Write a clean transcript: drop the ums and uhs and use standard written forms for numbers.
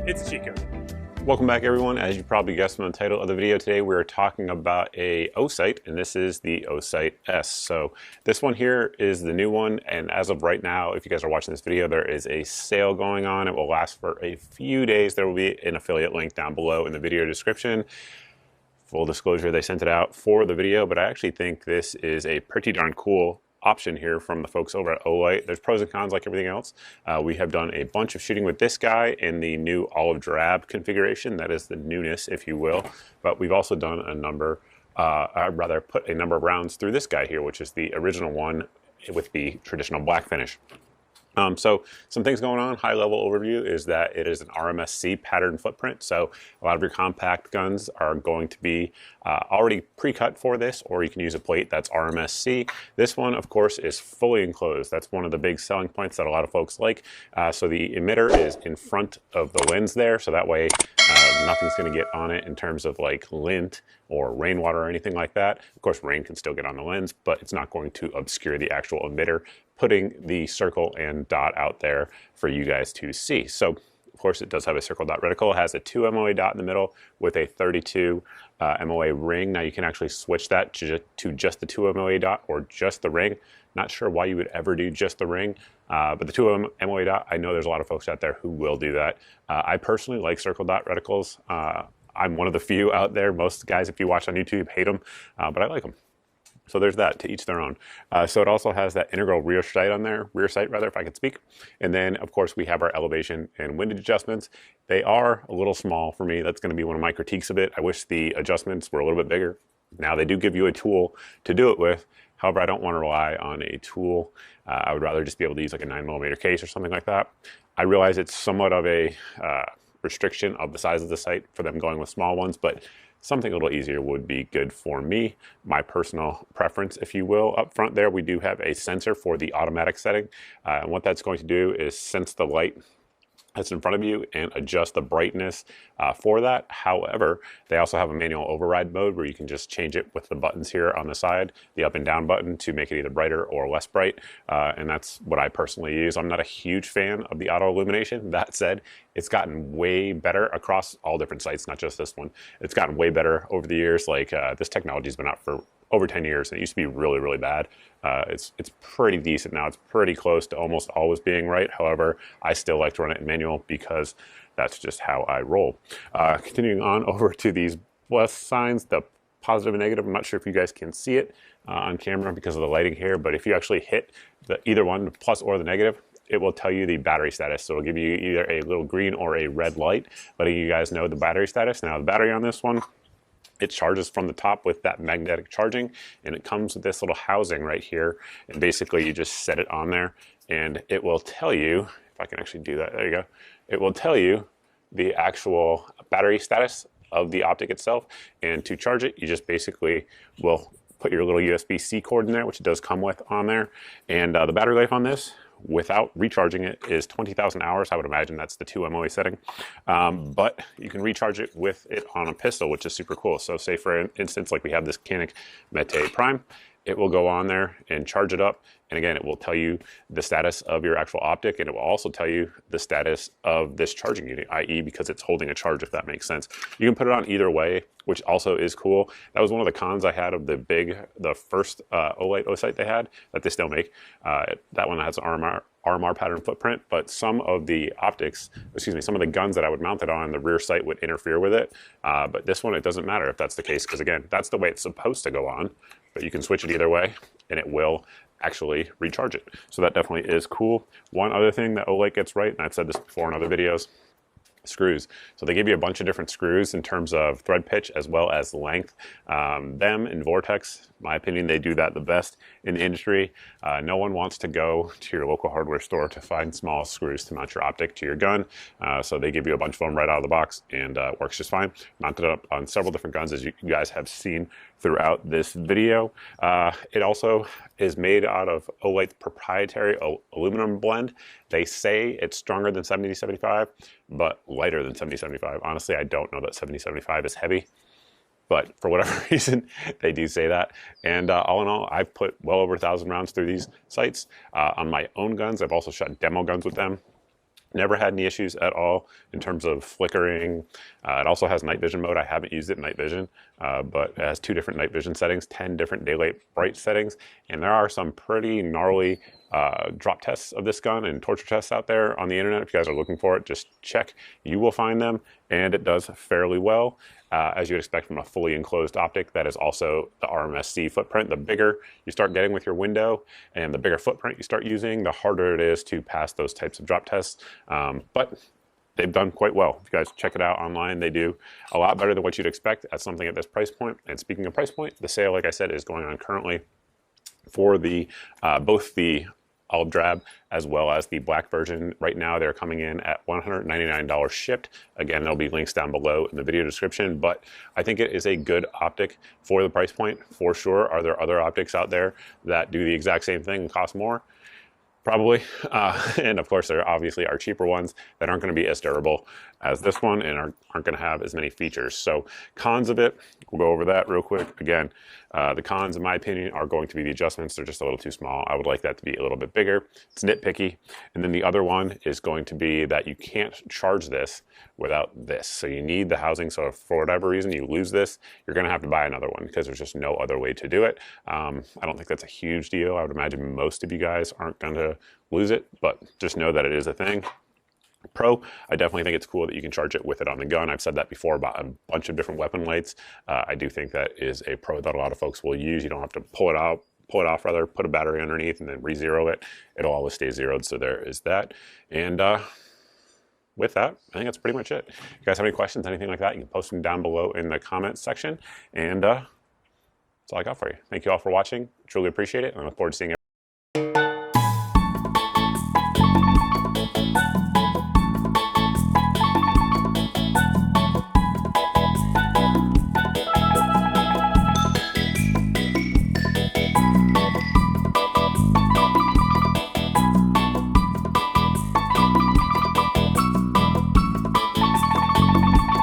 It's a cheat code. Welcome back, everyone. As you probably guessed from the title of the video today, we're talking about a Osight, and this is the Osight S. So this one here is the new one, and as of right now, if you guys are watching this video, there is a sale going on. It will last for a few days. There will be an affiliate link down below in the video description. Full disclosure, they sent it out for the video, but I actually think this is a pretty darn cool option here from the folks over at Osight. There's pros and cons like everything else. We have done a bunch of shooting with this guy in the new olive drab configuration. That is the newness, if you will. But we've also done a number, I'd rather put a number of rounds through this guy here, which is the original one with the traditional black finish. So some things going on. High level overview is that it is an RMSC pattern footprint. So a lot of your compact guns are going to be already pre-cut for this, or you can use a plate that's RMSC. This one, of course, is fully enclosed. That's one of the big selling points that a lot of folks like. So the emitter is in front of the lens there. So that way nothing's going to get on it in terms of like lint or rainwater or anything like that. Of course, rain can still get on the lens, but it's not going to obscure the actual emitter, putting the circle and dot out there for you guys to see. So, of course, it does have a circle dot reticle. It has a 2 MOA dot in the middle with a 32 MOA ring. Now you can actually switch that to just the 2 MOA dot or just the ring. Not sure why you would ever do just the ring, but the 2 MOA dot, I know there's a lot of folks out there who will do that. I personally like circle dot reticles. I'm one of the few out there. Most guys, if you watch on YouTube, hate them, but I like them. So there's that, to each their own. So it also has that integral rear sight on there, if I could speak. And then, of course, we have our elevation and windage adjustments. They are a little small for me. That's going to be one of my critiques of it. I wish the adjustments were a little bit bigger. Now they do give you a tool to do it with. However, I don't want to rely on a tool. I would rather just be able to use like a 9mm case or something like that. I realize it's somewhat of a restriction of the size of the sight for them going with small ones, but something a little easier would be good for me, my personal preference, if you will. Up front there, we do have a sensor for the automatic setting. And what that's going to do is sense the light that's in front of you and adjust the brightness for that. However, they also have a manual override mode where you can just change it with the buttons here on the side, the up and down button, to make it either brighter or less bright. And that's what I personally use. I'm not a huge fan of the auto illumination. That said, it's gotten way better across all different sites, not just this one. It's gotten way better over the years. Like this technology has been out for over 10 years, and it used to be really, really bad. It's pretty decent now. It's pretty close to almost always being right. However, I still like to run it in manual because that's just how I roll. Continuing on over to these plus signs, the positive and negative. I'm not sure if you guys can see it on camera because of the lighting here, but if you actually hit either one, the plus or the negative, it will tell you the battery status. So it'll give you either a little green or a red light, letting you guys know the battery status. Now the battery on this one, it charges from the top with that magnetic charging, and it comes with this little housing right here. And basically you just set it on there and it will tell you, if I can actually do that, there you go. It will tell you the actual battery status of the Optic itself. And to charge it, you just basically will put your little USB-C cord in there, which it does come with on there. And the battery life on this, without recharging it, is 20,000 hours. I would imagine that's the 2 MOA setting. But you can recharge it with it on a pistol, which is super cool. So say for instance, like we have this Canik Mete Prime, it will go on there and charge it up. And again, it will tell you the status of your actual Optic, and it will also tell you the status of this charging unit, i.e. because it's holding a charge, if that makes sense. You can put it on either way, which also is cool. That was one of the cons I had of the first Osight they had, that they still make. That one has an RMR pattern footprint, but some of the optics, some of the guns that I would mount it on, the rear sight would interfere with it. But this one, it doesn't matter if that's the case, because again, that's the way it's supposed to go on, but you can switch it either way, and it will actually recharge it. So that definitely is cool. One other thing that Osight gets right, and I've said this before in other videos, screws. So they give you a bunch of different screws in terms of thread pitch as well as length. Them and Vortex, in my opinion, they do that the best in the industry. No one wants to go to your local hardware store to find small screws to mount your Optic to your gun. So they give you a bunch of them right out of the box, and it works just fine. Mounted up on several different guns, as you guys have seen throughout this video. It also is made out of Osight's proprietary aluminum blend. They say it's stronger than 70-75, but lighter than 70-75. Honestly, I don't know that 70-75 is heavy, but for whatever reason, they do say that. And all in all, I've put well over 1,000 rounds through these sights. On my own guns, I've also shot demo guns with them. Never had any issues at all in terms of flickering. It also has night vision mode. I haven't used it in night vision, but it has 2 different night vision settings, 10 different daylight bright settings, and there are some pretty gnarly drop tests of this gun and torture tests out there on the internet. If you guys are looking for it, just check. You will find them, and it does fairly well, as you would expect from a fully enclosed optic. That is also the RMSC footprint. The bigger you start getting with your window and the bigger footprint you start using, the harder it is to pass those types of drop tests. But they've done quite well. If you guys check it out online, they do a lot better than what you'd expect at something at this price point. And speaking of price point, the sale, like I said, is going on currently for the both the olive drab as well as the black version. Right now they're coming in at $199 shipped. Again, there'll be links down below in the video description, but I think it is a good optic for the price point, for sure. Are there other optics out there that do the exact same thing and cost more? Probably. And of course, there obviously are cheaper ones that aren't going to be as durable as this one and aren't going to have as many features. So cons of it, we'll go over that real quick. Again, the cons, in my opinion, are going to be the adjustments. They're just a little too small. I would like that to be a little bit bigger. It's nitpicky. And then the other one is going to be that you can't charge this without this. So you need the housing. So if for whatever reason you lose this, you're going to have to buy another one because there's just no other way to do it. I don't think that's a huge deal. I would imagine most of you guys aren't going to lose it, but just know that it is a thing. Pro, I definitely think it's cool that you can charge it with it on the gun. I've said that before about a bunch of different weapon lights. I do think that is a pro that a lot of folks will use. You don't have to pull it off rather, put a battery underneath and then re-zero it. It'll always stay zeroed, so there is that. And with that, I think that's pretty much it. If you guys have any questions, anything like that, you can post them down below in the comments section. And that's all I got for you. Thank you all for watching. Truly appreciate it. And I look forward to seeing everyone.